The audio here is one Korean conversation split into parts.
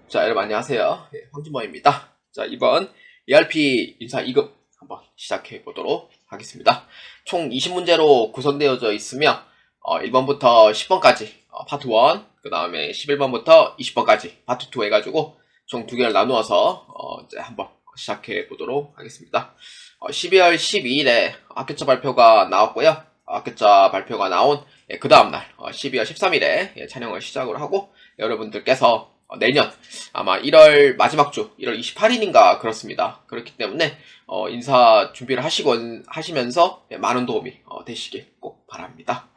자, 여러분 안녕하세요. 황진모입니다. 자, 이번 ERP 인사 2급 한번 시작해 보도록 하겠습니다. 총 20문제로 구성되어져 있으며 1번부터 10번까지 파트 1, 그 다음에 11번부터 20번까지 파트 2 해가지고 총 2개를 나누어서 이제 한번 시작해 보도록 하겠습니다. 12월 12일에 학교차 발표가 나왔고요. 학교차 발표가 나온 그 다음날 12월 13일에 촬영을 시작을 하고 여러분들께서 내년 아마 1월 마지막 주 1월 28일인가 그렇습니다. 그렇기 때문에 인사 준비를 하시면서 많은 도움이 되시길 꼭 바랍니다.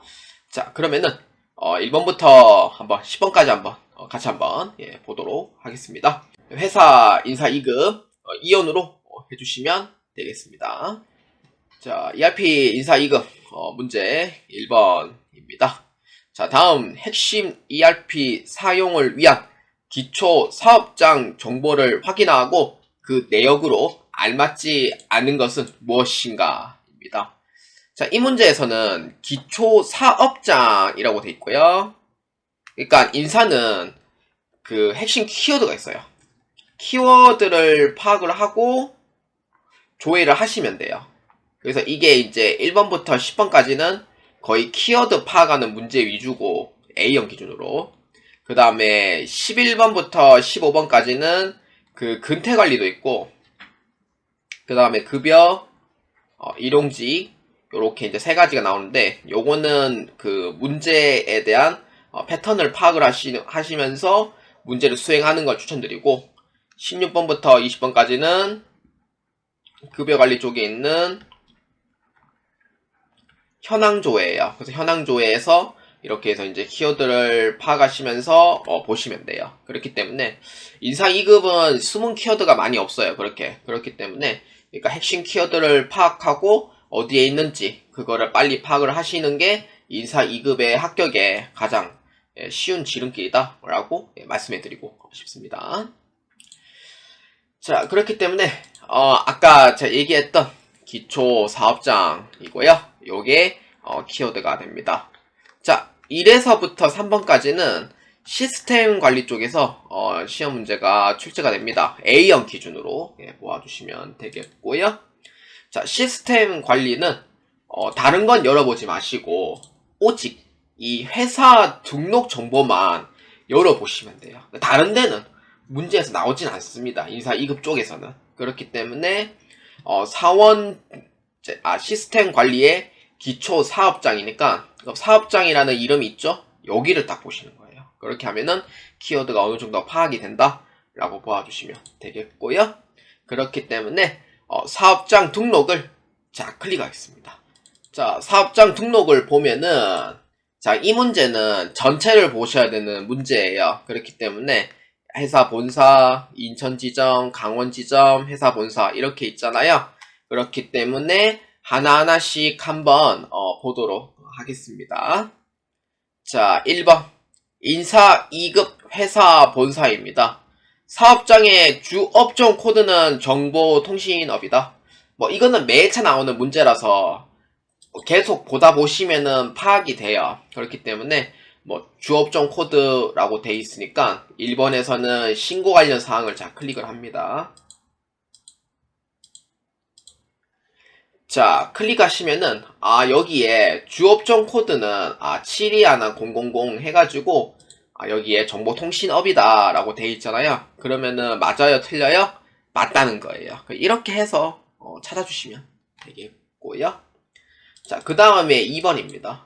자, 그러면은 1번부터 한번 10번까지 한번 같이 한번 보도록 하겠습니다. 회사 인사 2급 이온으로 해주시면 되겠습니다. 자, ERP 인사 2급 문제 1번입니다. 자, 다음 핵심 ERP 사용을 위한 기초 사업장 정보를 확인하고 그 내역으로 알맞지 않은 것은 무엇인가 입니다. 자, 이 문제에서는 기초 사업장이라고 되어 있고요. 그러니까 인사는 그 핵심 키워드가 있어요. 키워드를 파악을 하고 조회를 하시면 돼요. 그래서 이게 이제 1번부터 10번까지는 거의 키워드 파악하는 문제 위주고 A형 기준으로, 그 다음에 11번부터 15번까지는 그 근태 관리도 있고, 그 다음에 급여, 일용직, 요렇게 이제 세 가지가 나오는데, 요거는 그 문제에 대한 패턴을 파악을 하시면서 문제를 수행하는 걸 추천드리고, 16번부터 20번까지는 급여 관리 쪽에 있는 현황조회예요. 그래서 현황조회에서 이렇게 해서 이제 키워드를 파악하시면서 보시면 돼요. 그렇기 때문에 인사 2급은 숨은 키워드가 많이 없어요. 그렇기 때문에 그러니까 핵심 키워드를 파악하고 어디에 있는지 그거를 빨리 파악을 하시는 게 인사 2급의 합격에 가장 쉬운 지름길이다 라고 말씀해 드리고 싶습니다. 자, 그렇기 때문에 아까 제가 얘기했던 기초 사업장이고요. 요게 키워드가 됩니다. 자, 1에서부터 3번까지는 시스템 관리 쪽에서 시험 문제가 출제가 됩니다. A형 기준으로 보아주시면 되겠고요. 자, 시스템 관리는 다른 건 열어보지 마시고 오직 이 회사 등록 정보만 열어보시면 돼요. 다른 데는 문제에서 나오진 않습니다. 인사 2급 쪽에서는. 그렇기 때문에 시스템 관리의 기초 사업장이니까 사업장이라는 이름이 있죠? 여기를 딱 보시는 거예요. 그렇게 하면은 키워드가 어느 정도 파악이 된다 라고 보아주시면 되겠고요. 그렇기 때문에 사업장 등록을 클릭하겠습니다. 자, 사업장 등록을 보면은 이 문제는 전체를 보셔야 되는 문제예요. 그렇기 때문에 회사 본사, 인천지점, 강원지점, 회사 본사 이렇게 있잖아요. 그렇기 때문에 하나하나씩 한번 보도록 하겠습니다. 자, 1번 인사 2급 회사 본사입니다. 사업장의 주 업종 코드는 정보통신업이다. 이거는 매차 나오는 문제라서 계속 보다 보시면은 파악이 돼요. 그렇기 때문에 주업종 코드라고 돼 있으니까 1번에서는 신고 관련 사항을 클릭을 합니다. 자, 클릭하시면은 여기에 주업종 코드는 721 000 해가지고 여기에 정보통신업이다 라고 돼 있잖아요. 그러면은 맞아요 틀려요? 맞다는 거예요. 이렇게 해서 찾아주시면 되겠고요. 자, 그 다음에 2번입니다.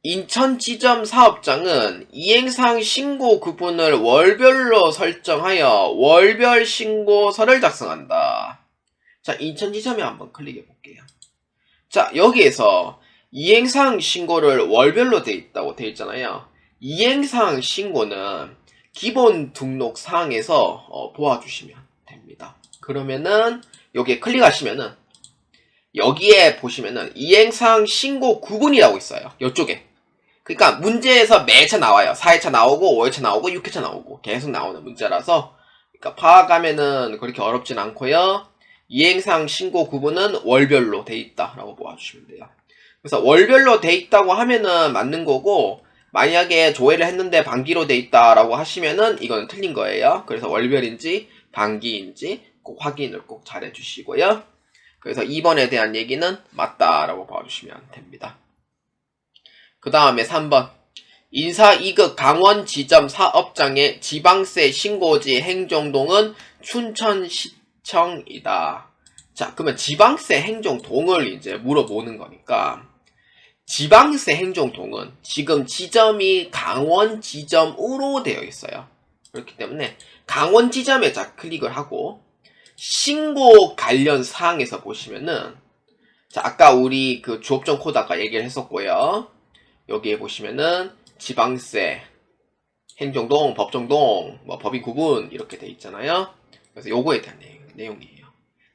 인천지점 사업장은 이행사항 신고 구분을 월별로 설정하여 월별 신고서를 작성한다. 자, 인천지점에 한번 클릭해 볼게요. 자, 여기에서 이행사항 신고를 월별로 돼 있다고 돼 있잖아요. 이행사항 신고는 기본 등록 사항에서 보아주시면 됩니다. 그러면은 여기에 클릭하시면은 여기에 보시면은 이행사항 신고 구분이라고 있어요. 이쪽에. 그러니까 문제에서 매차 나와요. 4회차 나오고 5회차 나오고 6회차 나오고 계속 나오는 문제라서 그러니까 파악하면은 그렇게 어렵진 않고요. 이행사항 신고 구분은 월별로 돼 있다라고 보아주시면 돼요. 그래서 월별로 돼 있다고 하면은 맞는 거고, 만약에 조회를 했는데 반기로 돼 있다라고 하시면은 이거는 틀린 거예요. 그래서 월별인지 반기인지 꼭 확인을 꼭 잘 해주시고요. 그래서 2번에 대한 얘기는 맞다라고 봐주시면 됩니다. 그 다음에 3번. 인사 2급 강원 지점 사업장의 지방세 신고지 행정동은 춘천시청이다. 자, 그러면 지방세 행정동을 이제 물어보는 거니까, 지방세 행정동은 지금 지점이 강원 지점으로 되어 있어요. 그렇기 때문에 강원 지점에 자 클릭을 하고 신고 관련 사항에서 보시면은, 자, 아까 우리 그 주업종 코드 아까 얘기를 했었고요. 여기에 보시면은 지방세, 행정동, 법정동, 뭐 법인 구분 이렇게 돼 있잖아요. 그래서 요거에 대한 내용이에요.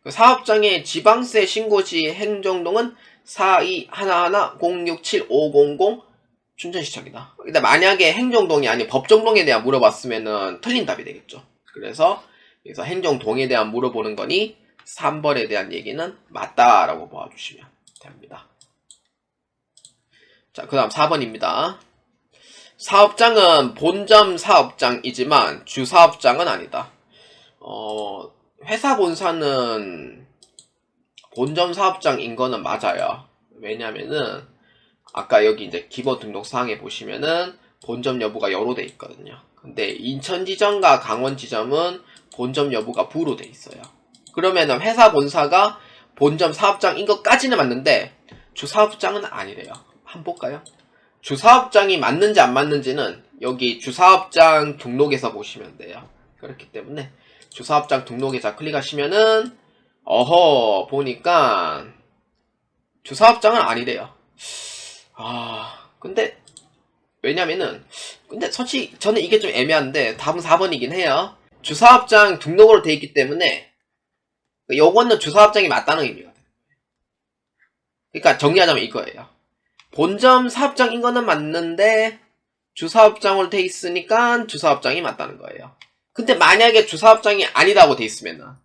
그 사업장의 지방세 신고시 행정동은 4211-067500 춘천시청이다. 근데 만약에 행정동이 아닌 법정동에 대한 물어봤으면은 틀린 답이 되겠죠. 그래서 행정동에 대한 물어보는 거니 3번에 대한 얘기는 맞다라고 봐주시면 됩니다. 자, 그 다음 4번입니다. 사업장은 본점 사업장이지만 주사업장은 아니다. 회사 본사는 본점 사업장인 거는 맞아요. 왜냐면은 아까 여기 이제 기본 등록사항에 보시면은 본점 여부가 여로 돼 있거든요. 근데 인천지점과 강원지점은 본점 여부가 부로 돼 있어요. 그러면은 회사 본사가 본점 사업장인 것까지는 맞는데 주사업장은 아니래요. 한번 볼까요? 주사업장이 맞는지 안 맞는지는 여기 주사업장 등록에서 보시면 돼요. 그렇기 때문에 주사업장 등록에 자 클릭하시면은 어허 보니까 주사업장은 아니래요. 근데 왜냐면은 근데 솔직히 저는 이게 좀 애매한데 답은 4번이긴 해요. 주사업장 등록으로 돼 있기 때문에 요거는 주사업장이 맞다는 의미가 돼요. 그러니까 정리하자면 이거예요. 본점 사업장인 거는 맞는데 주사업장으로 돼 있으니까 주사업장이 맞다는 거예요. 근데 만약에 주사업장이 아니라고 돼 있으면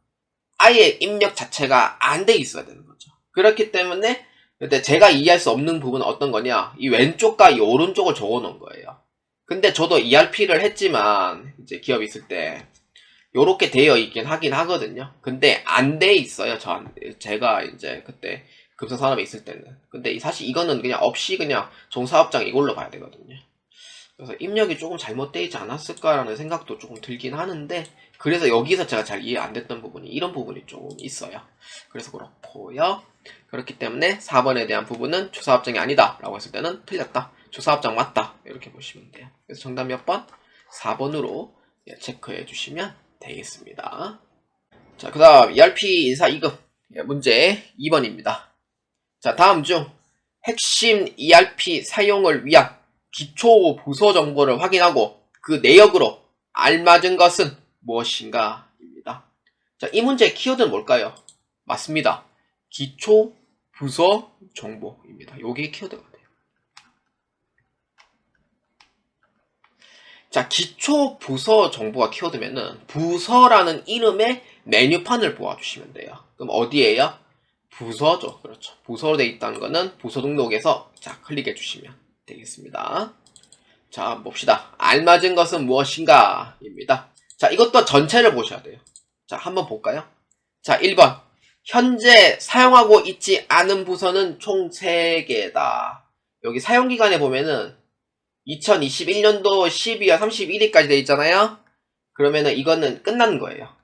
아예 입력 자체가 안 돼 있어야 되는 거죠. 그렇기 때문에 근데 제가 이해할 수 없는 부분은 어떤 거냐, 이 왼쪽과 이 오른쪽을 적어 놓은 거예요. 근데 저도 ERP를 했지만 이제 기업에 있을 때 요렇게 되어 있긴 하긴 하거든요. 근데 안 돼 있어요. 제가 이제 그때 금성산업에 있을 때는. 근데 사실 이거는 그냥 없이 그냥 종사업장 이걸로 봐야 되거든요. 그래서 입력이 조금 잘못되어 있지 않았을까라는 생각도 조금 들긴 하는데, 그래서 여기서 제가 잘 이해 안 됐던 부분이 이런 부분이 조금 있어요. 그래서 그렇고요. 그렇기 때문에 4번에 대한 부분은 주사업장이 아니다 라고 했을 때는 틀렸다. 주사업장 맞다. 이렇게 보시면 돼요. 그래서 정답 몇 번? 4번으로 체크해 주시면 되겠습니다. 자, 그 다음 ERP 인사 2급 문제 2번입니다. 자, 다음 중 핵심 ERP 사용을 위한 기초 부서 정보를 확인하고 그 내역으로 알맞은 것은 무엇인가? 입니다. 자, 이 문제의 키워드는 뭘까요? 맞습니다. 기초 부서 정보입니다. 요게 키워드가 돼요. 자, 기초 부서 정보가 키워드면은 부서라는 이름의 메뉴판을 보아주시면 돼요. 그럼 어디에요? 부서죠. 그렇죠. 부서로 되어 있다는 거는 부서 등록에서 자 클릭해 주시면 되겠습니다. 자, 봅시다. 알맞은 것은 무엇인가? 입니다. 자, 이것도 전체를 보셔야 돼요. 자, 한번 볼까요? 자, 1번. 현재 사용하고 있지 않은 부서는 총 3개다. 여기 사용기간에 보면은 2021년도 12월 31일까지 되어 있잖아요. 그러면은 이거는 끝난 거예요.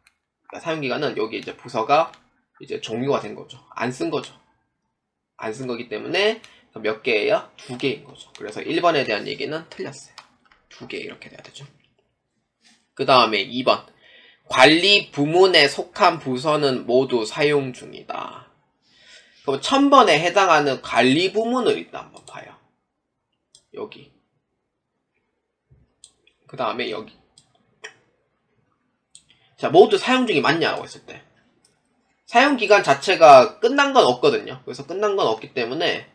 그러니까 사용기간은 여기 이제 부서가 이제 종료가 된 거죠. 안 쓴 거죠. 안 쓴 거기 때문에 몇 개예요? 2개인 거죠. 그래서 1번에 대한 얘기는 틀렸어요. 2개 이렇게 돼야 되죠. 그 다음에 2번. 관리 부문에 속한 부서는 모두 사용 중이다. 그럼 1000번에 해당하는 관리 부문을 일단 한번 봐요. 여기. 그 다음에 여기. 자, 모두 사용 중이 맞냐라고 했을 때. 사용기간 자체가 끝난 건 없거든요. 그래서 끝난 건 없기 때문에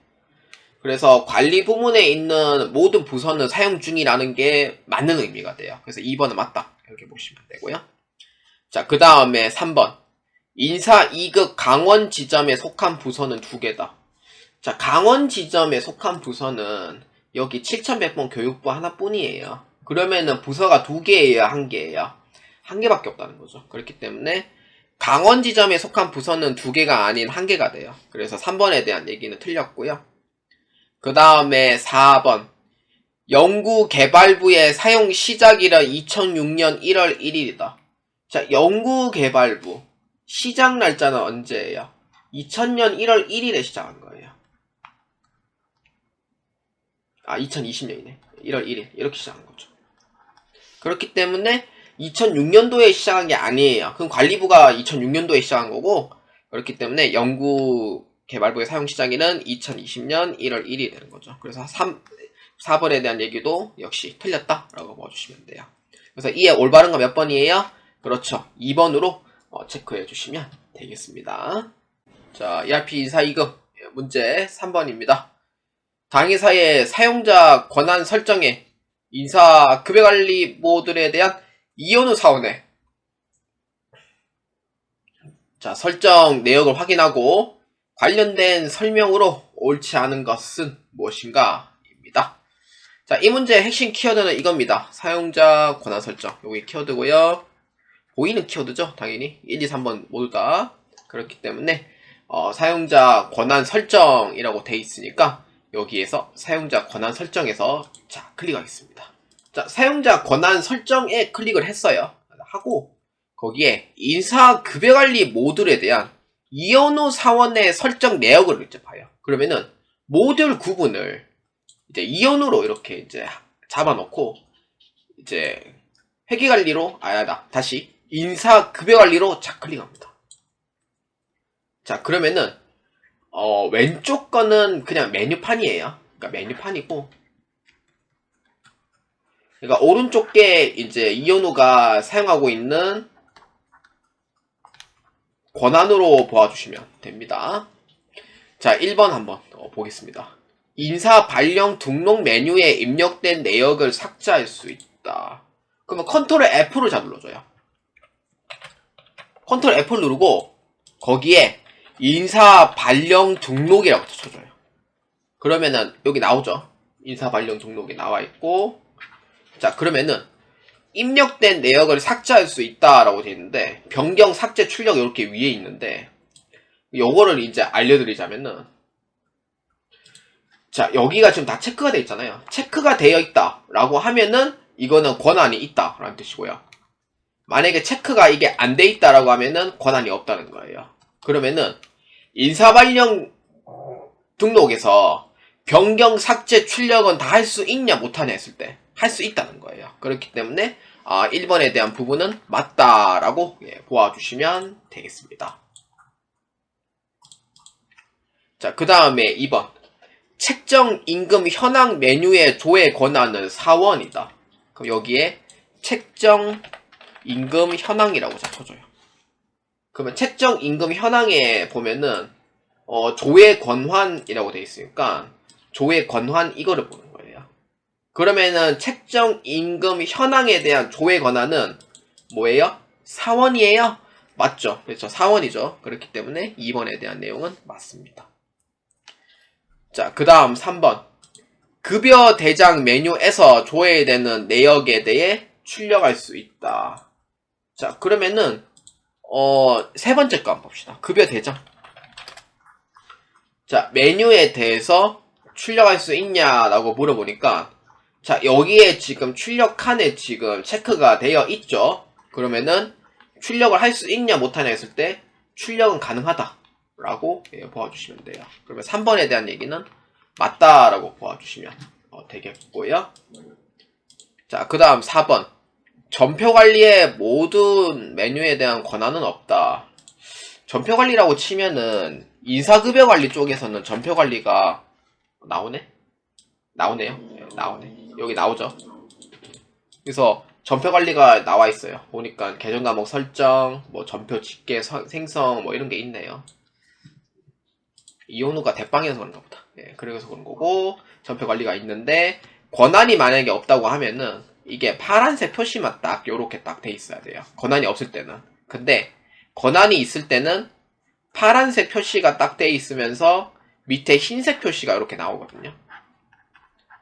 그래서 관리 부문에 있는 모든 부서는 사용 중이라는 게 맞는 의미가 돼요. 그래서 2번은 맞다. 이렇게 보시면 되고요. 자, 그 다음에 3번. 인사 2급 강원 지점에 속한 부서는 2개다. 자, 강원 지점에 속한 부서는 여기 7100번 교육부 하나뿐이에요. 그러면은 부서가 2개예요, 1개예요? 1개밖에 없다는 거죠. 그렇기 때문에 강원 지점에 속한 부서는 2개가 아닌 1개가 돼요. 그래서 3번에 대한 얘기는 틀렸고요. 그 다음에 4번. 연구개발부의 사용 시작일은 2006년 1월 1일이다. 자, 연구개발부. 시작 날짜는 언제예요? 2000년 1월 1일에 시작한 거예요. 2020년이네. 1월 1일. 이렇게 시작한 거죠. 그렇기 때문에 2006년도에 시작한 게 아니에요. 그럼 관리부가 2006년도에 시작한 거고, 그렇기 때문에 연구개발부의 사용 시작일은 2020년 1월 1일이 되는 거죠. 그래서 4번에 대한 얘기도 역시 틀렸다라고 봐주시면 돼요. 그래서 이에 올바른 거 몇 번이에요? 그렇죠. 2번으로 체크해 주시면 되겠습니다. 자, ERP 24 2급 문제 3번입니다. 당회사의 사용자 권한 설정에 인사 급여관리 모듈에 대한 이현우 사원의 자, 설정 내역을 확인하고 관련된 설명으로 옳지 않은 것은 무엇인가? 입니다. 자, 이 문제의 핵심 키워드는 이겁니다. 사용자 권한 설정. 여기 키워드고요. 보이는 키워드죠. 당연히 1, 2, 3번 모두 다 그렇기 때문에 사용자 권한 설정이라고 돼 있으니까 여기에서 사용자 권한 설정에서 자, 클릭하겠습니다. 자, 사용자 권한 설정에 클릭을 했어요. 하고 거기에 인사급여관리 모듈에 대한 이현우 사원의 설정 내역을 이제 봐요. 그러면은 모듈 구분을 이제 이현우로 이렇게 이제 잡아놓고 이제 회계관리로 다시 인사급여관리로 자 클릭합니다. 자, 그러면은 왼쪽 거는 그냥 메뉴판이에요. 그러니까 메뉴판이고, 그러니까 오른쪽 게 이제 이현우가 사용하고 있는 권한으로 보아주시면 됩니다. 자, 1번 한번 보겠습니다. 인사 발령 등록 메뉴에 입력된 내역을 삭제할 수 있다. 그러면 컨트롤 F를 잘 눌러줘요. 컨트롤 F를 누르고 거기에 인사 발령 등록이라고 쳐줘요. 그러면은 여기 나오죠. 인사 발령 등록이 나와 있고, 자, 그러면은 입력된 내역을 삭제할 수 있다라고 되어 있는데 변경 삭제 출력 이렇게 위에 있는데 요거를 이제 알려드리자면은, 자, 여기가 지금 다 체크가 되어 있잖아요. 체크가 되어 있다 라고 하면은 이거는 권한이 있다 라는 뜻이고요. 만약에 체크가 이게 안 돼 있다라고 하면은 권한이 없다는 거예요. 그러면은 인사발령 등록에서 변경 삭제 출력은 다 할 수 있냐 못하냐 했을 때 할 수 있다는 거예요. 그렇기 때문에 1번에 대한 부분은 맞다라고 보아주시면 되겠습니다. 자, 그 다음에 2번. 책정 임금 현황 메뉴의 조회 권한은 사원이다. 그럼 여기에 책정 임금 현황이라고 쳐줘요. 그러면 책정 임금 현황에 보면은 조회 권한이라고 되어 있으니까 조회 권한 이거를 보는 거예요. 그러면은 책정 임금 현황에 대한 조회 권한은 뭐예요? 사원이에요? 맞죠? 그렇죠. 사원이죠. 그렇기 때문에 2번에 대한 내용은 맞습니다. 자, 그 다음 3번. 급여 대장 메뉴에서 조회되는 내역에 대해 출력할 수 있다. 자, 그러면은 세 번째 거 한번 봅시다. 급여 대장. 자, 메뉴에 대해서 출력할 수 있냐라고 물어보니까, 자, 여기에 지금 출력 칸에 지금 체크가 되어 있죠. 그러면은 출력을 할 수 있냐 못하냐 했을 때 출력은 가능하다 라고 보아주시면 돼요. 그러면 3번에 대한 얘기는 맞다라고 보아주시면 되겠고요. 자, 그 다음 4번. 전표관리의 모든 메뉴에 대한 권한은 없다. 전표관리라고 치면은 인사급여관리 쪽에서는 전표관리가 나오네? 나오네요. 네, 나오네. 여기 나오죠. 그래서 전표관리가 나와 있어요. 보니까 계정과목 설정, 뭐 전표 집계 생성 뭐 이런 게 있네요. 이온우가 대빵이어서 그런가 보다. 예, 그래서 그런 거고, 전표관리가 있는데 권한이 만약에 없다고 하면은 이게 파란색 표시만 딱 요렇게 딱 돼 있어야 돼요. 권한이 없을 때는. 근데 권한이 있을 때는 파란색 표시가 딱 돼 있으면서 밑에 흰색 표시가 이렇게 나오거든요.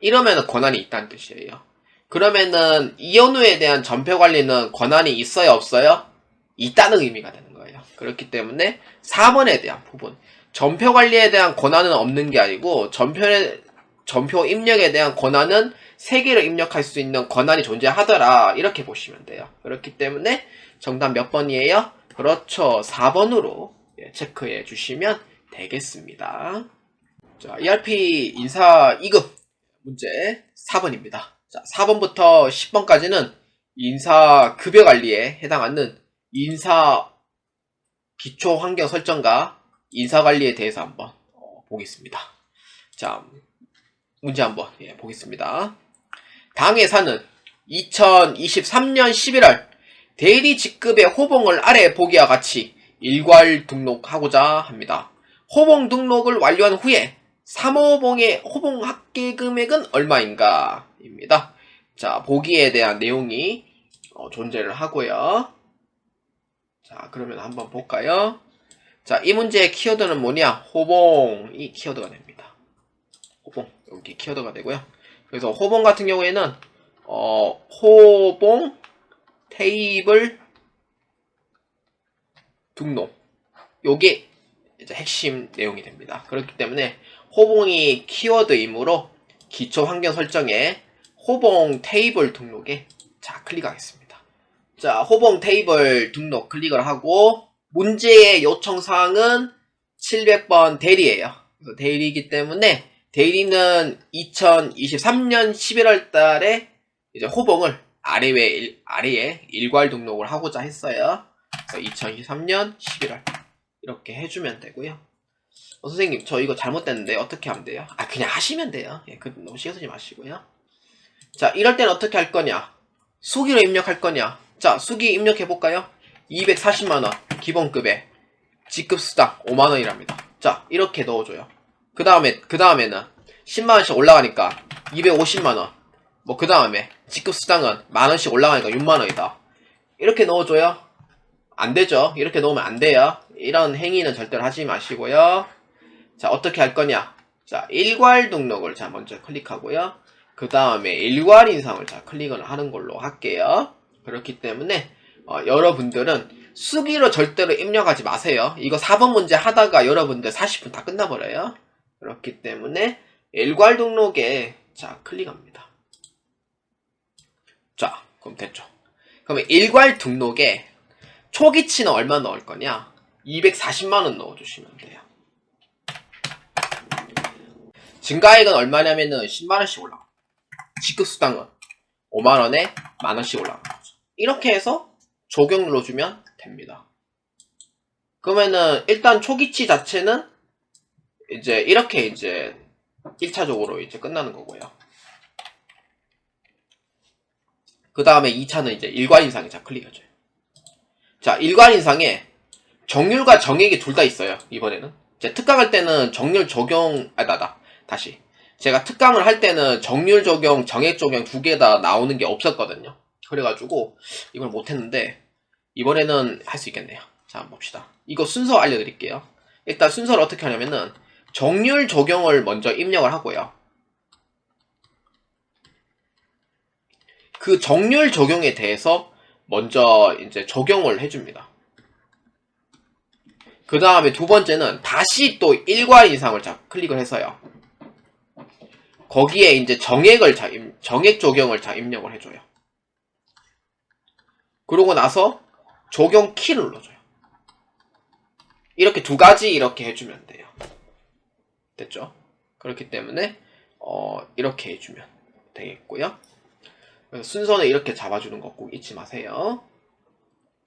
이러면은 권한이 있다는 뜻이에요. 그러면은 이현우에 대한 전표 관리는 권한이 있어요, 없어요? 있다는 의미가 되는 거예요. 그렇기 때문에 4번에 대한 부분, 전표 관리에 대한 권한은 없는 게 아니고 전표 입력에 대한 권한은 3개를 입력할 수 있는 권한이 존재하더라, 이렇게 보시면 돼요. 그렇기 때문에 정답 몇 번이에요? 그렇죠, 4번으로 체크해 주시면 되겠습니다. 자, ERP 인사 2급 문제 4번입니다. 자, 4번부터 10번까지는 인사 급여 관리에 해당하는 인사 기초 환경 설정과 인사 관리에 대해서 한번 보겠습니다. 자, 문제 한번 보겠습니다. 당회사는 2023년 11월 대리 직급의 호봉을 아래 보기와 같이 일괄 등록하고자 합니다. 호봉 등록을 완료한 후에 3호봉의 호봉 합계 금액은 얼마인가? 입니다. 자, 보기에 대한 내용이 존재를 하고요. 자, 그러면 한번 볼까요? 자, 이 문제의 키워드는 뭐냐? 호봉이 키워드가 됩니다. 호봉, 여기 키워드가 되고요. 그래서 호봉 같은 경우에는 호봉 테이블 등록, 요게 이제 핵심 내용이 됩니다. 그렇기 때문에 호봉이 키워드이므로 기초 환경 설정에 호봉 테이블 등록에 자, 클릭하겠습니다. 자, 호봉 테이블 등록 클릭을 하고 문제의 요청사항은 700번 대리예요. 그래서 대리이기 때문에 대리는 2023년 11월 달에 이제 호봉을 아래에 일괄 등록을 하고자 했어요. 그래서 2023년 11월 이렇게 해주면 되고요. 선생님, 저 이거 잘못됐는데 어떻게 하면 돼요? 그냥 하시면 돼요. 너무 신경 쓰지 마시고요. 자, 이럴 때는 어떻게 할 거냐? 수기로 입력할 거냐? 자, 수기 입력해볼까요? 240만원 기본급에 직급수당 5만원이랍니다. 자, 이렇게 넣어줘요. 그 다음에는 10만원씩 올라가니까 250만원. 그 다음에 직급수당은 만원씩 올라가니까 6만원이다. 이렇게 넣어줘요. 안 되죠. 이렇게 넣으면 안 돼요. 이런 행위는 절대로 하지 마시고요. 자, 어떻게 할 거냐? 자, 일괄 등록을 자, 먼저 클릭하고요. 그 다음에 일괄 인상을 자, 클릭을 하는 걸로 할게요. 그렇기 때문에 여러분들은 수기로 절대로 입력하지 마세요. 이거 4번 문제 하다가 여러분들 40분 다 끝나버려요. 그렇기 때문에 일괄 등록에 자, 클릭합니다. 자, 그럼 됐죠. 그러면 일괄 등록에 초기치는 얼마 넣을 거냐? 240만원 넣어주시면 돼요. 증가액은 얼마냐면은 10만원씩 올라가. 직급수당은 5만원에 만원씩 올라가는 거죠. 이렇게 해서 적용 눌러주면 됩니다. 그러면은 일단 초기치 자체는 이제 이렇게 이제 1차적으로 이제 끝나는 거고요. 그 다음에 2차는 이제 일괄 인상에 자, 클릭해줘요. 자, 일괄 인상에 정률과 정액이 둘 다 있어요. 이번에는 제 특강할 때는 정률 적용 다시 제가 특강을 할 때는 정률 적용, 정액 적용 두 개 다 나오는 게 없었거든요. 그래가지고 이걸 못했는데 이번에는 할 수 있겠네요. 자, 한번 봅시다. 이거 순서 알려드릴게요. 일단 순서를 어떻게 하냐면은 정률 적용을 먼저 입력을 하고요. 그 정률 적용에 대해서 먼저 이제 적용을 해줍니다. 그 다음에 두 번째는 다시 또 일괄 인상을 자, 클릭을 해서요. 거기에 이제 정액 적용을 자, 입력을 해줘요. 그러고 나서 적용 키를 눌러줘요. 이렇게 두 가지 이렇게 해주면 돼요. 됐죠? 그렇기 때문에 이렇게 해주면 되겠고요. 그래서 순서는 이렇게 잡아주는 거 꼭 잊지 마세요.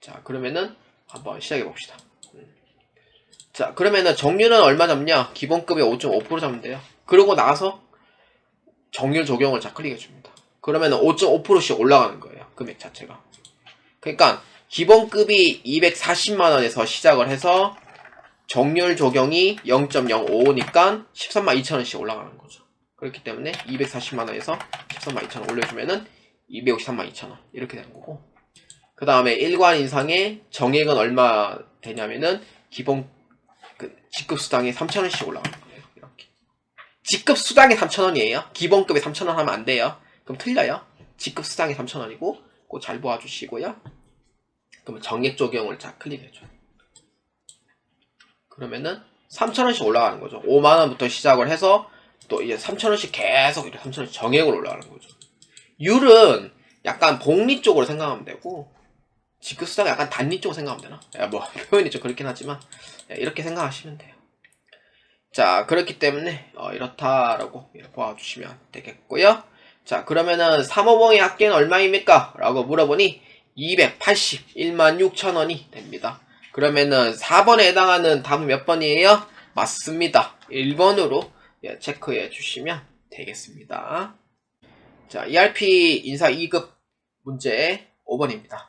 자, 그러면은 한번 시작해 봅시다. 자, 그러면은 정률은 얼마 잡냐? 기본급의 5.5% 잡으면 돼요. 그러고 나서 정률 적용을 자, 클릭해 줍니다. 그러면은 5.5%씩 올라가는 거예요. 금액 자체가. 그러니까 기본급이 240만원에서 시작을 해서 정률 적용이 0.055니까 13만 2천원씩 올라가는 거죠. 그렇기 때문에 240만원에서 13만 2천원 올려주면은 253만 2천원 이렇게 되는 거고, 그 다음에 일괄 인상의 정액은 얼마 되냐면은 기본 직급수당이 3천원씩 올라가는 거예요. 이렇게. 직급 수당이 3,000원이에요. 기본급이 3,000원 하면 안 돼요. 그럼 틀려요. 직급 수당이 3,000원이고 그거 잘 보아주시고요. 그러면 정액 적용을 자 클릭해줘요. 그러면은 3,000원씩 올라가는 거죠. 5만원부터 시작을 해서 또 이제 3,000원씩 계속 이렇게 3,000원씩 정액으로 올라가는 거죠. 율은 약간 복리 쪽으로 생각하면 되고 직급 수당은 약간 단리 쪽으로 생각하면 되나? 야, 뭐 표현이 좀 그렇긴 하지만 이렇게 생각하시면 돼요. 자, 그렇기 때문에 이렇다라고 보아주시면 되겠고요. 자, 그러면은 3호봉의 합계는 얼마입니까? 라고 물어보니 281만 6천원이 됩니다. 그러면은 4번에 해당하는 답은 몇 번이에요? 맞습니다. 1번으로 체크해 주시면 되겠습니다. 자, ERP 인사 2급 문제 5번입니다.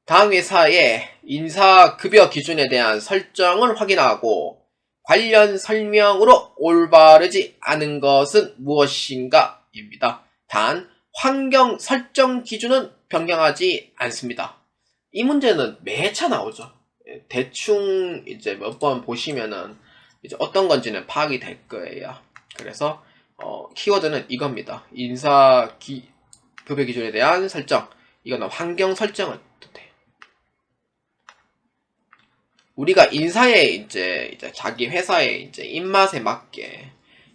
다음 회사의 인사급여 기준에 대한 설정을 확인하고 관련 설명으로 올바르지 않은 것은 무엇인가? 입니다. 단, 환경 설정 기준은 변경하지 않습니다. 이 문제는 매차 나오죠. 대충 이제 몇 번 보시면은 이제 어떤 건지는 파악이 될 거예요. 그래서 키워드는 이겁니다. 급여 기준에 대한 설정. 이거는 환경 설정을 뜻해요. 우리가 인사에 이제 자기 회사의 이제 입맛에 맞게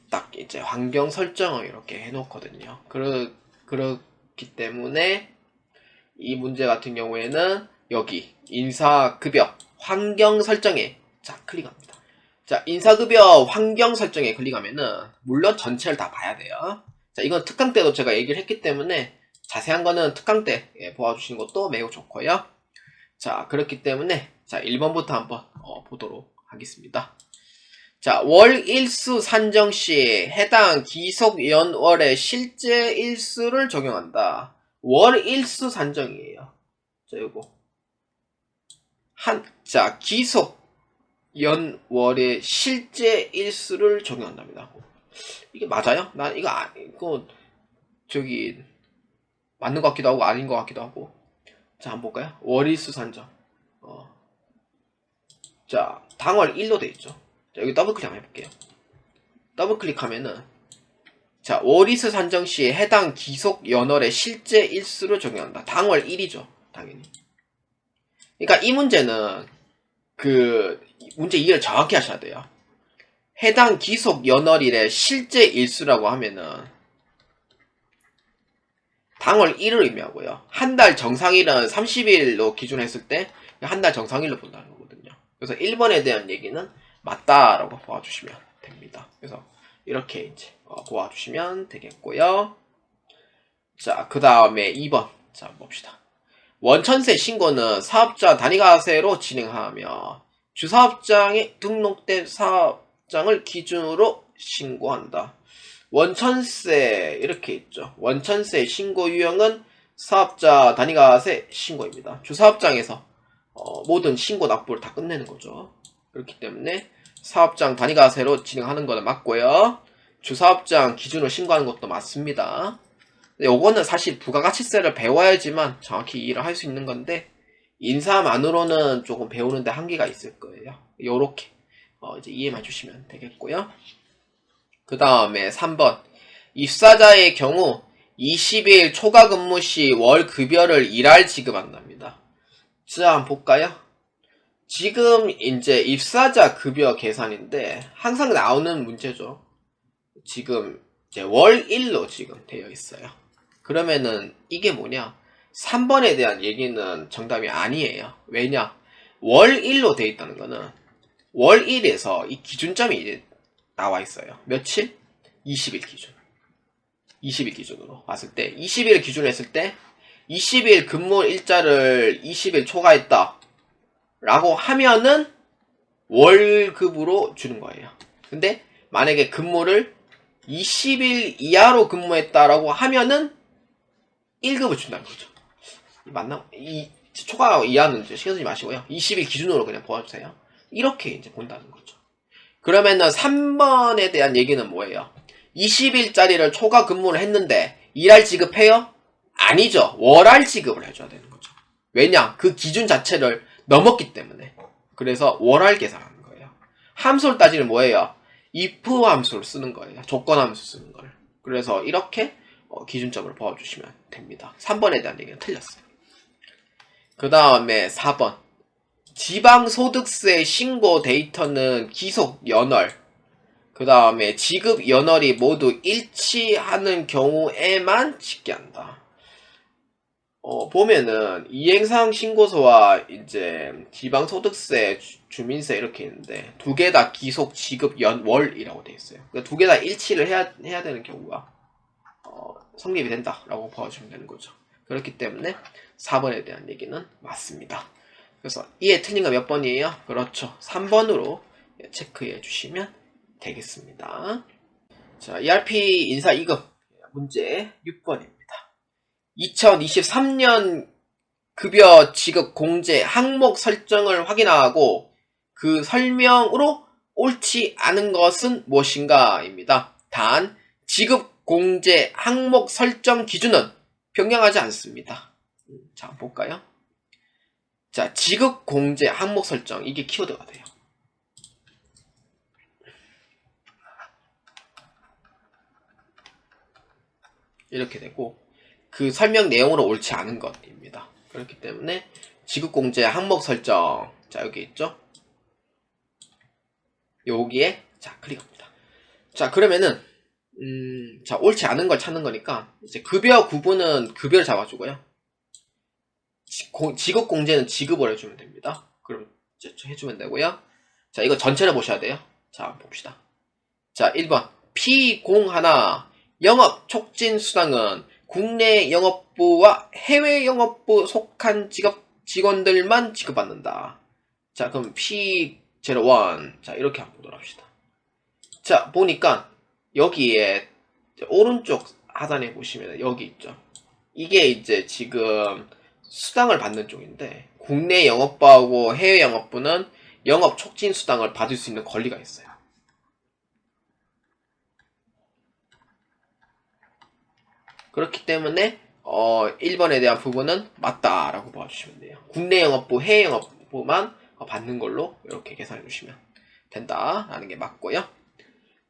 딱 이제 환경 설정을 이렇게 해놓거든요. 그렇기 때문에 이 문제 같은 경우에는 여기 인사급여 환경 설정에 자 클릭합니다. 자, 인사급여 환경 설정에 클릭하면은 물론 전체를 다 봐야 돼요. 자, 이건 특강 때도 제가 얘기를 했기 때문에 자세한 거는 특강 때 보아주시는 것도 매우 좋고요. 자, 그렇기 때문에 자 1번부터 한번 보도록 하겠습니다. 자, 월 일수 산정 시 해당 기속 연월의 실제 일수를 적용한다. 월 일수 산정이에요. 자, 요거 자, 기속 연월의 실제 일수를 적용한답니다. 이게 맞아요? 난 이거 저기 맞는 것 같기도 하고 아닌 것 같기도 하고. 자, 한번 볼까요? 월일수 산정. 자, 당월 1로 돼 있죠. 자, 여기 더블 클릭 한번 해볼게요. 더블 클릭하면은 자, 월일수 산정 시 해당 기속 연월의 실제 일수를 적용한다. 당월 1이죠. 당연히. 그러니까 이 문제는 문제 이해를 정확히 하셔야 돼요. 해당 기속 연월일의 실제 일수라고 하면은 당월 1을 의미하고요. 한 달 정상일은 30일로 기준했을 때 한 달 정상일로 본다는 거거든요. 그래서 1번에 대한 얘기는 맞다라고 보아주시면 됩니다. 그래서 이렇게 이제 보아주시면 되겠고요. 자, 그 다음에 2번. 자, 봅시다. 원천세 신고는 사업자 단위과세로 진행하며 주사업장에 등록된 사업장을 기준으로 신고한다. 원천세 이렇게 있죠. 원천세 신고 유형은 사업자 단위과세 신고입니다. 주사업장에서 모든 신고 납부를 다 끝내는 거죠. 그렇기 때문에 사업장 단위과세로 진행하는 거는 맞고요. 주사업장 기준으로 신고하는 것도 맞습니다. 요거는 사실 부가가치세를 배워야지만 정확히 이해를 할 수 있는 건데 인사만으로는 조금 배우는데 한계가 있을 거예요. 요렇게 이제 이해만 주시면 되겠고요. 그 다음에 3번 입사자의 경우 20일 초과 근무 시 월 급여를 일할 지급한답니다. 자, 한번 볼까요? 지금 이제 입사자 급여 계산인데 항상 나오는 문제죠. 지금 이제 월 1로 지금 되어 있어요. 그러면은 이게 뭐냐? 3번에 대한 얘기는 정답이 아니에요. 왜냐? 월 1로 되어 있다는 거는 월 1에서 이 기준점이 이제 나와 있어요. 며칠? 20일 기준. 20일 기준으로 봤을 때 20일 기준으로 했을 때 20일 근무 일자를 20일 초과했다 라고 하면은 월급으로 주는 거예요. 근데 만약에 근무를 20일 이하로 근무했다라고 하면은 1급을 준다는 거죠. 맞나? 초과 이하는 이제 신경 쓰지 마시고요. 20일 기준으로 그냥 보아주세요. 이렇게 이제 본다는 거죠. 그러면은 3번에 대한 얘기는 뭐예요? 20일짜리를 초과 근무를 했는데 일할 지급해요? 아니죠. 월할 지급을 해줘야 되는 거죠. 왜냐? 그 기준 자체를 넘었기 때문에. 그래서 월할 계산하는 거예요. 함수를 따지면 뭐예요? if 함수를 쓰는 거예요. 조건 함수 쓰는 걸. 그래서 이렇게 기준점을 보아주시면 됩니다. 3번에 대한 얘기는 틀렸어요. 그 다음에 4번. 지방소득세 신고 데이터는 기속 연월, 그 다음에 지급 연월이 모두 일치하는 경우에만 집계한다. 보면은 이행사항 신고서와 이제 지방소득세, 주민세 이렇게 있는데 두 개 다 기속 지급 연월이라고 되어 있어요. 그러니까 두 개 다 일치를 해야 되는 경우가 성립이 된다라고 봐주시면 되는 거죠. 그렇기 때문에 4번에 대한 얘기는 맞습니다. 그래서 이에 틀린 거 몇 번이에요? 그렇죠. 3번으로 체크해 주시면 되겠습니다. 자, ERP 인사 2급 문제 6번입니다. 2023년 급여 지급 공제 항목 설정을 확인하고 그 설명으로 옳지 않은 것은 무엇인가 입니다. 단, 지급 공제 항목 설정 기준은 변경하지 않습니다. 자, 볼까요? 자, 지급 공제 항목 설정, 이게 키워드가 돼요. 이렇게 되고 그 설명 내용으로 옳지 않은 것입니다. 그렇기 때문에 지급 공제 항목 설정, 자 여기 있죠? 여기에 자 클릭합니다. 자 그러면은 자 옳지 않은 걸 찾는 거니까 이제 급여 구분은 급여를 잡아주고요. 지급 공제는 지급을 해주면 됩니다. 그럼 이제 해주면 되고요. 자 이거 전체를 보셔야 돼요. 자 봅시다. 자 1번 P01 영업 촉진 수당은 국내 영업부와 해외 영업부 속한 직원들만 지급받는다. 자 그럼 P01 자 이렇게 한번 보도록 합시다. 자 보니까 여기에 오른쪽 하단에 보시면 여기 있죠. 이게 이제 지금 수당을 받는 쪽인데 국내 영업부하고 해외 영업부는 영업 촉진 수당을 받을 수 있는 권리가 있어요. 그렇기 때문에 1번에 대한 부분은 맞다라고 봐주시면 돼요. 국내 영업부, 해외 영업부만 받는 걸로 이렇게 계산해 주시면 된다라는 게 맞고요.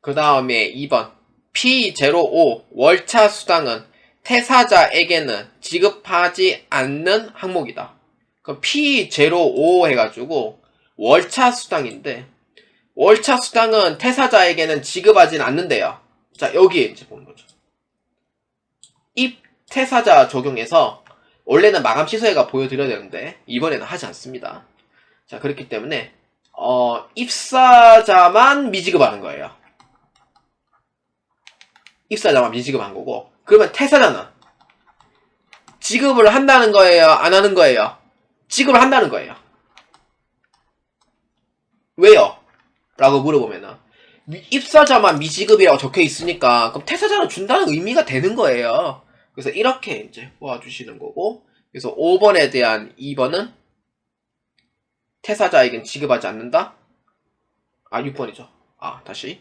그 다음에 2번 P05 월차 수당은 퇴사자에게는 지급하지 않는 항목이다. 그럼 P05 해가지고 월차 수당인데 월차 수당은 퇴사자에게는 지급하지는 않는데요. 자 여기에 이제 보는 거죠. 입퇴사자 적용해서 원래는 마감 취소회가 보여드려야 되는데 이번에는 하지 않습니다. 자 그렇기 때문에 입사자만 미지급하는 거예요. 입사자만 미지급한 거고 그러면 퇴사자는 지급을 한다는 거예요? 안 하는 거예요? 지급을 한다는 거예요. 왜요? 라고 물어보면은 입사자만 미지급이라고 적혀 있으니까 그럼 퇴사자는 준다는 의미가 되는 거예요. 그래서 이렇게 이제 모아주시는 거고 그래서 5번에 대한 2번은 퇴사자에겐 지급하지 않는다. 6번이죠. 다시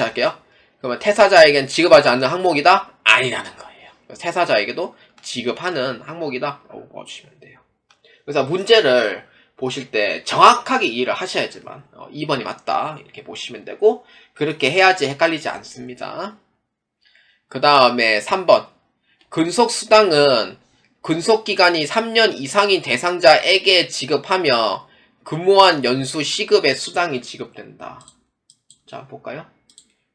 할게요. 그러면 퇴사자에겐 지급하지 않는 항목이다? 아니라는 거예요. 퇴사자에게도 지급하는 항목이다 라고 보아주시면 돼요. 그래서 문제를 보실 때 정확하게 이해를 하셔야지만 2번이 맞다 이렇게 보시면 되고 그렇게 해야지 헷갈리지 않습니다. 그 다음에 3번 근속수당은 근속기간이 3년 이상인 대상자에게 지급하며 근무한 연수 시급의 수당이 지급된다. 자 볼까요?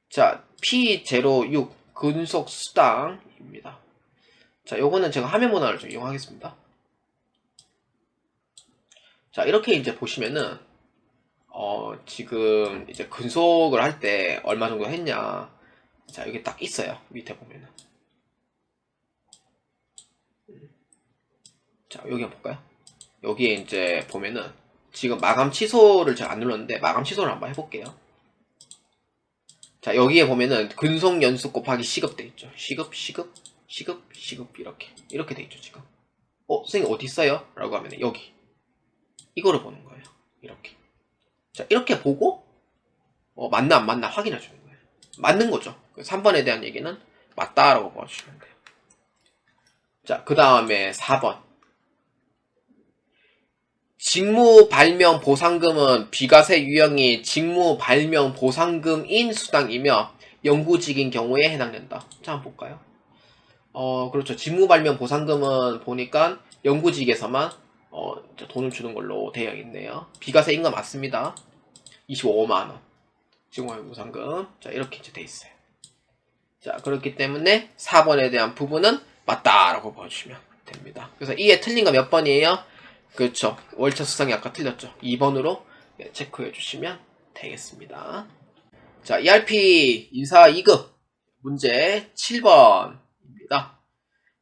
자 P06 근속수당입니다. 자 요거는 제가 화면 문화를 좀 이용하겠습니다. 자 이렇게 이제 보시면은 지금 이제 근속을 할 때 얼마 정도 했냐 자 여기 딱 있어요. 밑에 보면은 자 여기 한번 볼까요? 여기에 이제 보면은 지금 마감 취소를 제가 안 눌렀는데 마감 취소를 한번 해볼게요. 자 여기에 보면은 근속 연수 곱하기 시급 돼 있죠. 시급 이렇게 돼 있죠. 지금 선생님 어디 있어요? 라고 하면 여기 이거를 보는 거예요. 이렇게 자 이렇게 보고 맞나 안 맞나 확인해 주는 거예요. 맞는 거죠. 3번에 대한 얘기는 맞다라고 봐주시면 돼요. 자 그 다음에 4번 직무 발명 보상금은 비과세 유형이 직무 발명 보상금인 수당이며 영구직인 경우에 해당된다. 자, 한번 볼까요? 그렇죠. 직무 발명 보상금은 보니까 영구직에서만 돈을 주는 걸로 되어 있네요. 비과세인 거 맞습니다. 25만원. 직무 발명 보상금. 자, 이렇게 이제 돼 있어요. 자, 그렇기 때문에 4번에 대한 부분은 맞다라고 봐주시면 됩니다. 그래서 이에 틀린 거 몇 번이에요? 그렇죠. 월차 수상이 아까 틀렸죠. 2번으로 체크해 주시면 되겠습니다. 자, ERP 인사 2급 문제 7번입니다.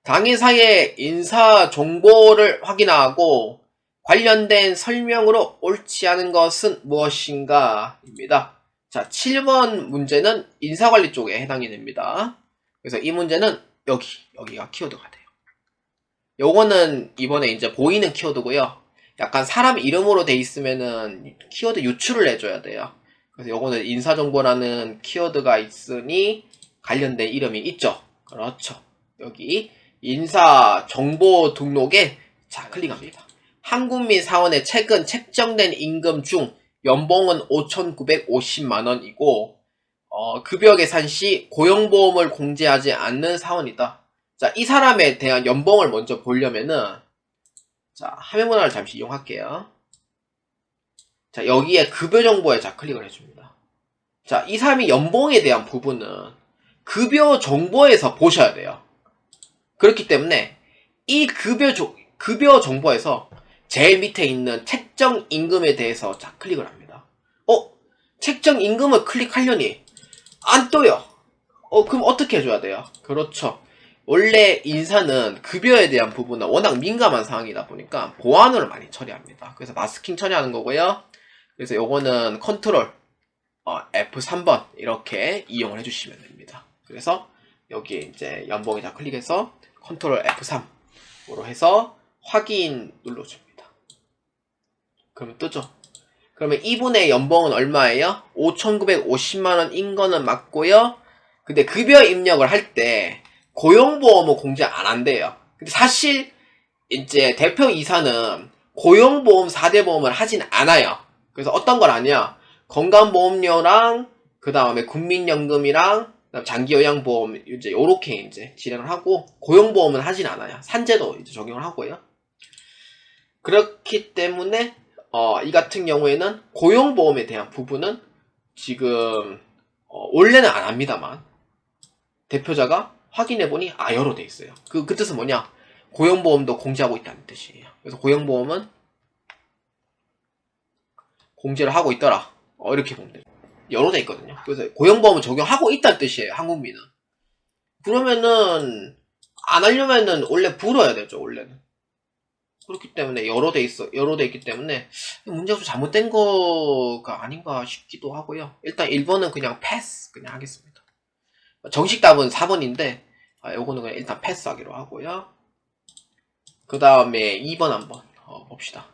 당사의 인사 정보를 확인하고 관련된 설명으로 옳지 않은 것은 무엇인가? 입니다. 자, 7번 문제는 인사관리 쪽에 해당이 됩니다. 그래서 이 문제는 여기가 키워드가 돼요. 요거는 이번에 이제 보이는 키워드고요. 약간 사람 이름으로 돼 있으면은 키워드 유출을 해줘야 돼요. 그래서 요거는 인사정보라는 키워드가 있으니 관련된 이름이 있죠. 그렇죠. 여기 인사정보 등록에 자, 클릭합니다. 한국민 사원의 최근 책정된 임금 중 연봉은 5,950만원이고 급여 계산 시 고용보험을 공제하지 않는 사원이다. 자, 이 사람에 대한 연봉을 먼저 보려면은 자, 화면 문화를 잠시 이용할게요. 자, 여기에 급여 정보에 자, 클릭을 해줍니다. 자, 이 사람이 연봉에 대한 부분은 급여 정보에서 보셔야 돼요. 그렇기 때문에 이 급여 정보에서 제일 밑에 있는 책정 임금에 대해서 자, 클릭을 합니다. 책정 임금을 클릭하려니 안 떠요. 그럼 어떻게 해줘야 돼요? 그렇죠. 원래 인사는 급여에 대한 부분은 워낙 민감한 상황이다 보니까 보안으로 많이 처리합니다. 그래서 마스킹 처리하는 거고요. 그래서 요거는 컨트롤 F3번 이렇게 이용을 해주시면 됩니다. 그래서 여기에 이제 연봉에다 클릭해서 컨트롤 F3으로 해서 확인 눌러줍니다. 그러면 뜨죠. 그러면 이분의 연봉은 얼마예요? 5,950만원인 거는 맞고요. 근데 급여 입력을 할 때 고용보험은 공제 안 한대요. 근데 사실 이제 대표 이사는 고용보험 4대 보험을 하진 않아요. 그래서 어떤 걸 하냐? 건강보험료랑 그 다음에 국민연금이랑 장기요양보험 이제 요렇게 이제 진행을 하고 고용보험은 하진 않아요. 산재도 이제 적용을 하고요. 그렇기 때문에 이 같은 경우에는 고용보험에 대한 부분은 지금 원래는 안 합니다만 대표자가 확인해보니 여로 돼 있어요. 그 뜻은 뭐냐? 고용보험도 공제하고 있다는 뜻이에요. 그래서 고용보험은 공제를 하고 있더라. 이렇게 보면 돼요. 여로 돼 있거든요. 그래서 고용보험은 적용하고 있다는 뜻이에요. 한국민은. 그러면은 안 하려면은 원래 불어야 되죠. 원래는. 그렇기 때문에 여로 돼 있기 때문에 문제가 좀 잘못된 거가 아닌가 싶기도 하고요. 일단 1번은 그냥 패스 그냥 하겠습니다. 정식 답은 4번인데 요거는 그냥 일단 패스하기로 하고요. 그 다음에 2번 한번 봅시다.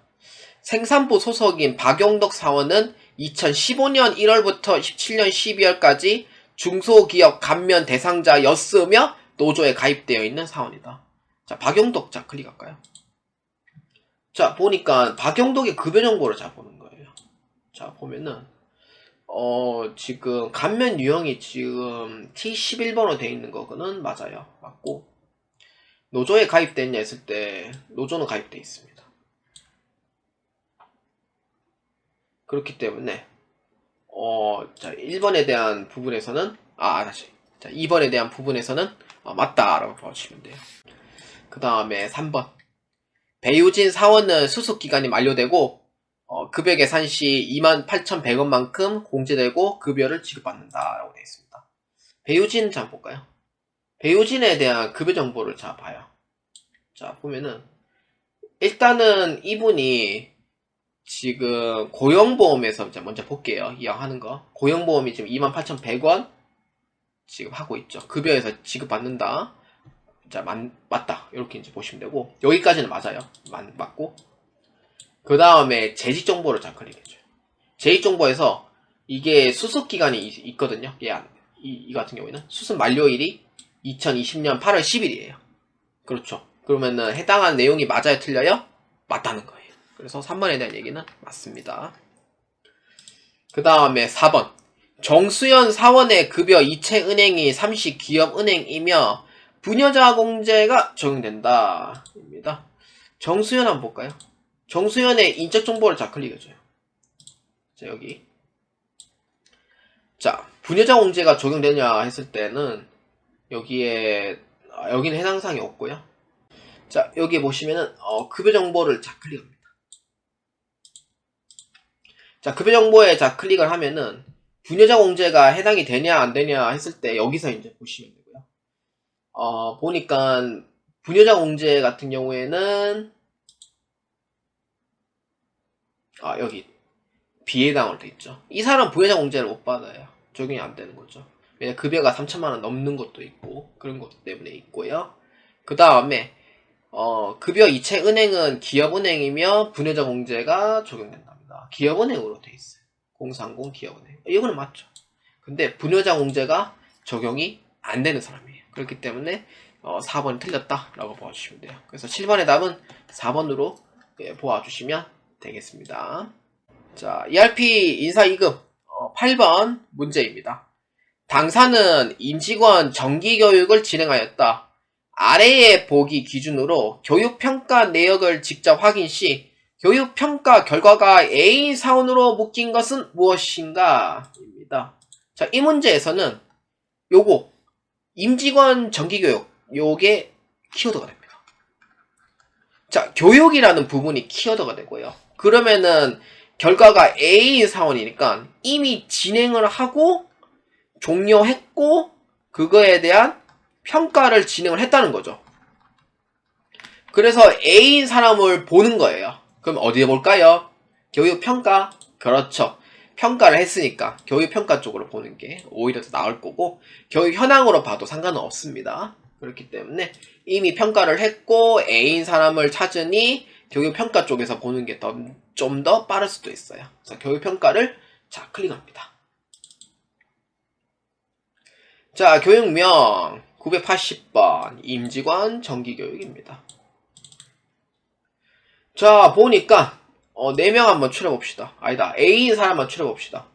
생산부 소속인 박용덕 사원은 2015년 1월부터 17년 12월까지 중소기업 감면 대상자였으며 노조에 가입되어 있는 사원이다. 자, 박용덕 자 클릭할까요? 자, 보니까 박용덕의 급여 정보를 자 보는 거예요. 자, 보면은 지금 감면 유형이 지금 T11번으로 되어 있는 거는 맞아요. 맞고 노조에 가입됐냐 했을 때 노조는 가입되어 있습니다. 그렇기 때문에 자 1번에 대한 부분에서는 다시 자 2번에 대한 부분에서는 맞다라고 봐주시면 돼요. 그 다음에 3번 배우진 사원은 수습기간이 만료되고 급여 계산 시 28,100원만큼 공제되고 급여를 지급받는다라고 되어 있습니다. 배우진 자 볼까요? 배우진에 대한 급여 정보를 자 봐요. 자 보면은 일단은 이분이 지금 고용보험에서 이제 먼저 볼게요. 이왕하는 거 고용보험이 지금 28,100원 지금 하고 있죠. 급여에서 지급받는다. 자 맞다 이렇게 이제 보시면 되고 여기까지는 맞아요. 맞고 그 다음에 재직 정보를 자 클릭해줘요. 재직 정보에서 이게 수습 기간이 있거든요. 이 같은 경우에는 수습 만료일이 2020년 8월 10일이에요. 그렇죠. 그러면은 해당한 내용이 맞아요, 틀려요? 맞다는 거예요. 그래서 3번에 대한 얘기는 맞습니다. 그 다음에 4번. 정수연 사원의 급여 이체은행이 삼식기업은행이며 부녀자공제가 적용된다. 입니다. 정수연 한번 볼까요? 정수연의 인적 정보를 자 클릭해줘요. 자, 여기. 자, 부녀자공제가 적용되냐 했을 때는 여기에 여기는 해당 사항이 없고요. 자, 여기 보시면은 급여 정보를 자 클릭합니다. 자, 급여 정보에 자 클릭을 하면은 부녀자 공제가 해당이 되냐 안 되냐 했을 때 여기서 이제 보시면 되고요. 보니까 부녀자 공제 같은 경우에는 여기 비해당으로 돼 있죠. 이 사람 부녀자 공제를 못 받아요. 적용이 안 되는 거죠. 왜냐 급여가 3천만 원 넘는 것도 있고 그런 것 때문에 있고요. 그 다음에 급여 이체 은행은 기업은행이며 부녀자 공제가 적용된답니다. 기업은행으로 돼 있어요. 030 기업은행. 이거는 맞죠. 근데 부녀자 공제가 적용이 안 되는 사람이에요. 그렇기 때문에 4번이 틀렸다라고 보아주시면 돼요. 그래서 7번의 답은 4번으로 보아주시면 되겠습니다. 자, ERP 인사2급 8번 문제입니다. 당사는 임직원 정기교육을 진행하였다. 아래의 보기 기준으로 교육평가 내역을 직접 확인 시 교육평가 결과가 A인 사원으로 묶인 것은 무엇인가? 입니다. 자, 이 문제에서는 요거 임직원 정기교육 요게 키워드가 됩니다. 자, 교육이라는 부분이 키워드가 되고요. 그러면은 결과가 A인 사원이니까 이미 진행을 하고 종료했고 그거에 대한 평가를 진행을 했다는 거죠. 그래서 A인 사람을 보는 거예요. 그럼 어디에 볼까요? 교육평가. 그렇죠. 평가를 했으니까 교육평가 쪽으로 보는 게 오히려 더 나을 거고 교육 현황으로 봐도 상관은 없습니다. 그렇기 때문에 이미 평가를 했고 A인 사람을 찾으니 교육평가 쪽에서 보는 게 좀 더 빠를 수도 있어요. 그래서 교육평가를 자 클릭합니다. 자, 교육명 980번 임직원 정기교육입니다. 자, 보니까 4명 한번 추려봅시다. 아니다. A인 사람만 추려봅시다.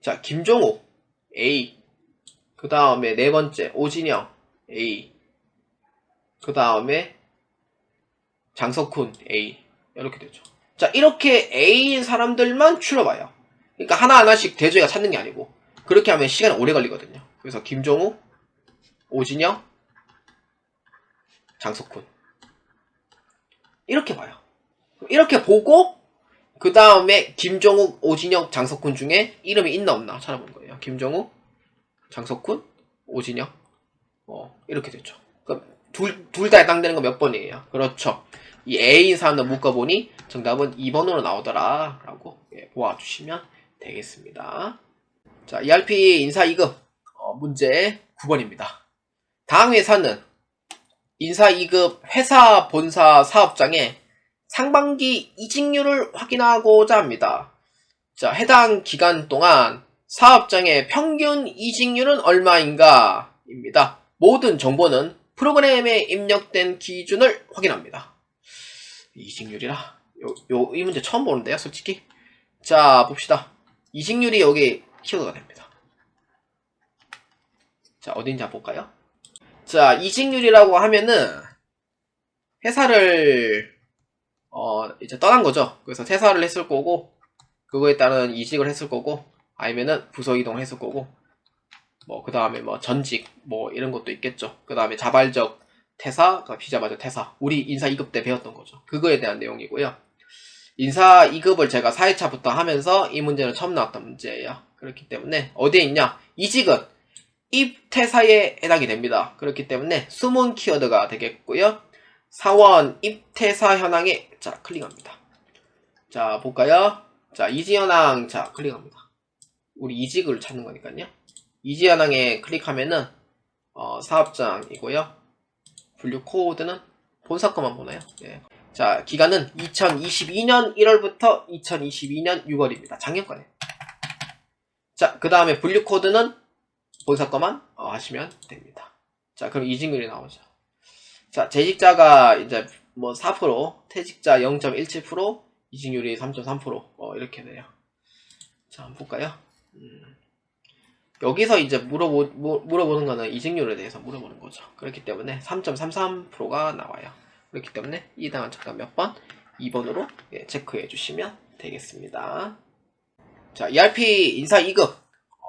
자, 김종욱 A. 그 다음에 네 번째 오진영 A. 그 다음에 장석훈 A. 이렇게 되죠. 자, 이렇게 A인 사람들만 추려봐요. 그러니까 하나하나씩 대조해가 찾는 게 아니고 그렇게 하면 시간이 오래 걸리거든요. 그래서 김종욱, 오진영, 장석훈 이렇게 봐요. 이렇게 보고 그 다음에 김종욱, 오진영, 장석훈 중에 이름이 있나 없나 찾아보는 거예요. 김종욱, 장석훈, 오진영 이렇게 되죠. 그럼 둘 다 해당되는 거 몇 번이에요? 그렇죠. 이 A인 사람들 묶어보니 정답은 2번으로 나오더라 라고 보아주시면 되겠습니다. 자, ERP 인사 2급 문제 9번입니다. 다음 회사는 인사 2급 회사 본사 사업장에 상반기 이직률을 확인하고자 합니다. 자, 해당 기간 동안 사업장의 평균 이직률은 얼마인가? 입니다. 모든 정보는 프로그램에 입력된 기준을 확인합니다. 이직률이라? 이 문제 처음 보는데요, 솔직히? 자, 봅시다. 이직률이 여기 키워드가 됩니다. 자, 어딘지 한번 볼까요? 자, 이직률이라고 하면은 회사를 이제 떠난 거죠. 그래서 퇴사를 했을 거고 그거에 따른 이직을 했을 거고 아니면은 부서 이동을 했을 거고 그 다음에 전직 이런 것도 있겠죠. 그 다음에 자발적 퇴사, 비자발적 퇴사. 우리 인사 2급 때 배웠던 거죠. 그거에 대한 내용이고요. 인사 2급을 제가 4회차부터 하면서 이 문제는 처음 나왔던 문제예요. 그렇기 때문에 어디에 있냐? 이직은 입퇴사에 해당이 됩니다. 그렇기 때문에 숨은 키워드가 되겠고요. 사원 입퇴사 현황에 자 클릭합니다. 자 볼까요? 자 이직 현황 자 클릭합니다. 우리 이직을 찾는 거니까요. 이직 현황에 클릭하면은 사업장이고요. 분류 코드는 본사 거만 보나요? 네. 자 기간은 2022년 1월부터 2022년 6월입니다. 작년 거네. 자 그 다음에 분류 코드는 본사 거만 하시면 됩니다. 자 그럼 이직률이 나오죠. 자 재직자가 이제 4%, 퇴직자 0.17%, 이직률이 3.3%. 이렇게 돼요. 자, 한번 볼까요? 여기서 이제 물어보는 거는 이직률에 대해서 물어보는 거죠. 그렇기 때문에 3.33%가 나와요. 그렇기 때문에 이 당은 잠깐 몇 번? 2번으로 체크해 주시면 되겠습니다. 자, ERP 인사 2급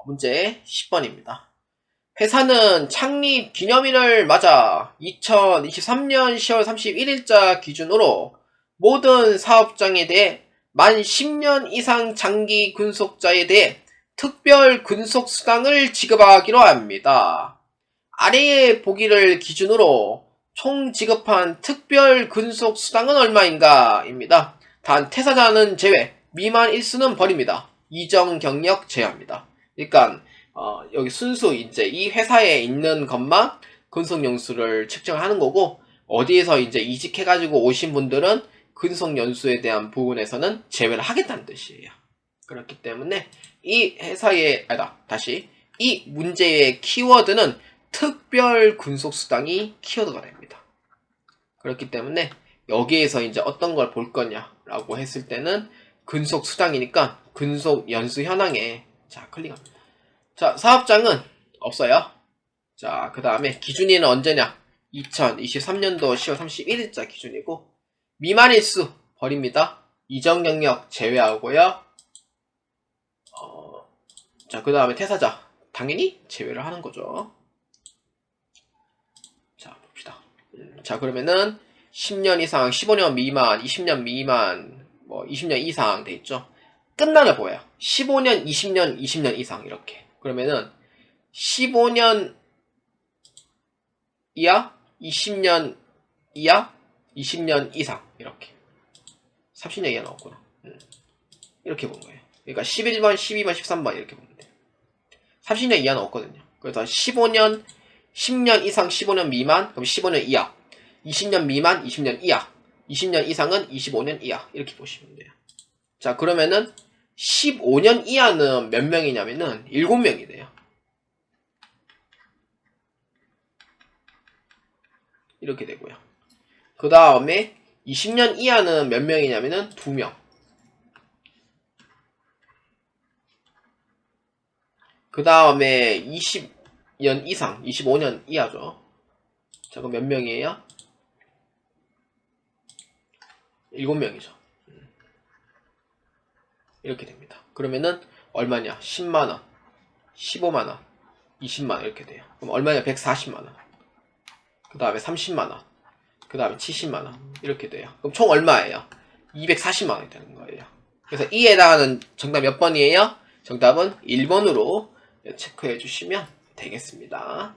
문제 10번입니다. 회사는 창립 기념일을 맞아 2023년 10월 31일자 기준으로 모든 사업장에 대해 만 10년 이상 장기 근속자에 대해 특별 근속수당을 지급하기로 합니다. 아래의 보기를 기준으로 총 지급한 특별 근속수당은 얼마인가? 입니다. 단 퇴사자는 제외, 미만 일수는 버립니다. 이정 경력 제외합니다. 그러니까 여기 순수 이제 이 회사에 있는 것만 근속 연수를 측정을 하는 거고, 어디에서 이제 이직해가지고 오신 분들은 근속 연수에 대한 부분에서는 제외를 하겠다는 뜻이에요. 그렇기 때문에 이 회사의 이 문제의 키워드는 특별 근속수당이 키워드가 됩니다. 그렇기 때문에 여기에서 이제 어떤 걸 볼 거냐라고 했을 때는 근속수당이니까 근속 연수 현황에 자 클릭합니다. 자, 사업장은 없어요. 자, 그 다음에 기준일은 언제냐? 2023년도 10월 31일자 기준이고, 미만일수 버립니다. 이전 경력 제외하고요. 자, 그 다음에 퇴사자 당연히 제외를 하는 거죠. 자, 봅시다. 자, 그러면은 10년 이상, 15년 미만, 20년 미만, 20년 이상 돼 있죠. 끝나는 뭐예요? 15년, 20년, 20년 이상 이렇게. 그러면은 15년 이하, 20년 이하, 20년 이상 이렇게. 30년 이하 나왔구나. 이렇게 본 거예요. 그러니까 11번, 12번, 13번 이렇게 보면 돼요. 30년 이하는 없거든요. 그래서 15년, 10년 이상, 15년 미만, 그럼 15년 이하. 20년 미만, 20년 이하. 20년 이상은 25년 이하. 이렇게 보시면 돼요. 자, 그러면은 15년 이하는 몇 명이냐면은 7명이 돼요. 이렇게 되고요. 그 다음에 20년 이하는 몇 명이냐면은 2명. 그 다음에 20년 이상, 25년 이하죠. 자, 그럼 몇 명이에요? 7명이죠. 이렇게 됩니다. 그러면은 얼마냐? 10만원, 15만원, 20만원 이렇게 돼요. 그럼 얼마냐? 140만원. 그 다음에 30만원. 그 다음에 70만원. 이렇게 돼요. 그럼 총 얼마예요? 240만원이 되는 거예요. 그래서 이에 해당하는 정답 몇 번이에요? 정답은 1번으로 체크해 주시면 되겠습니다.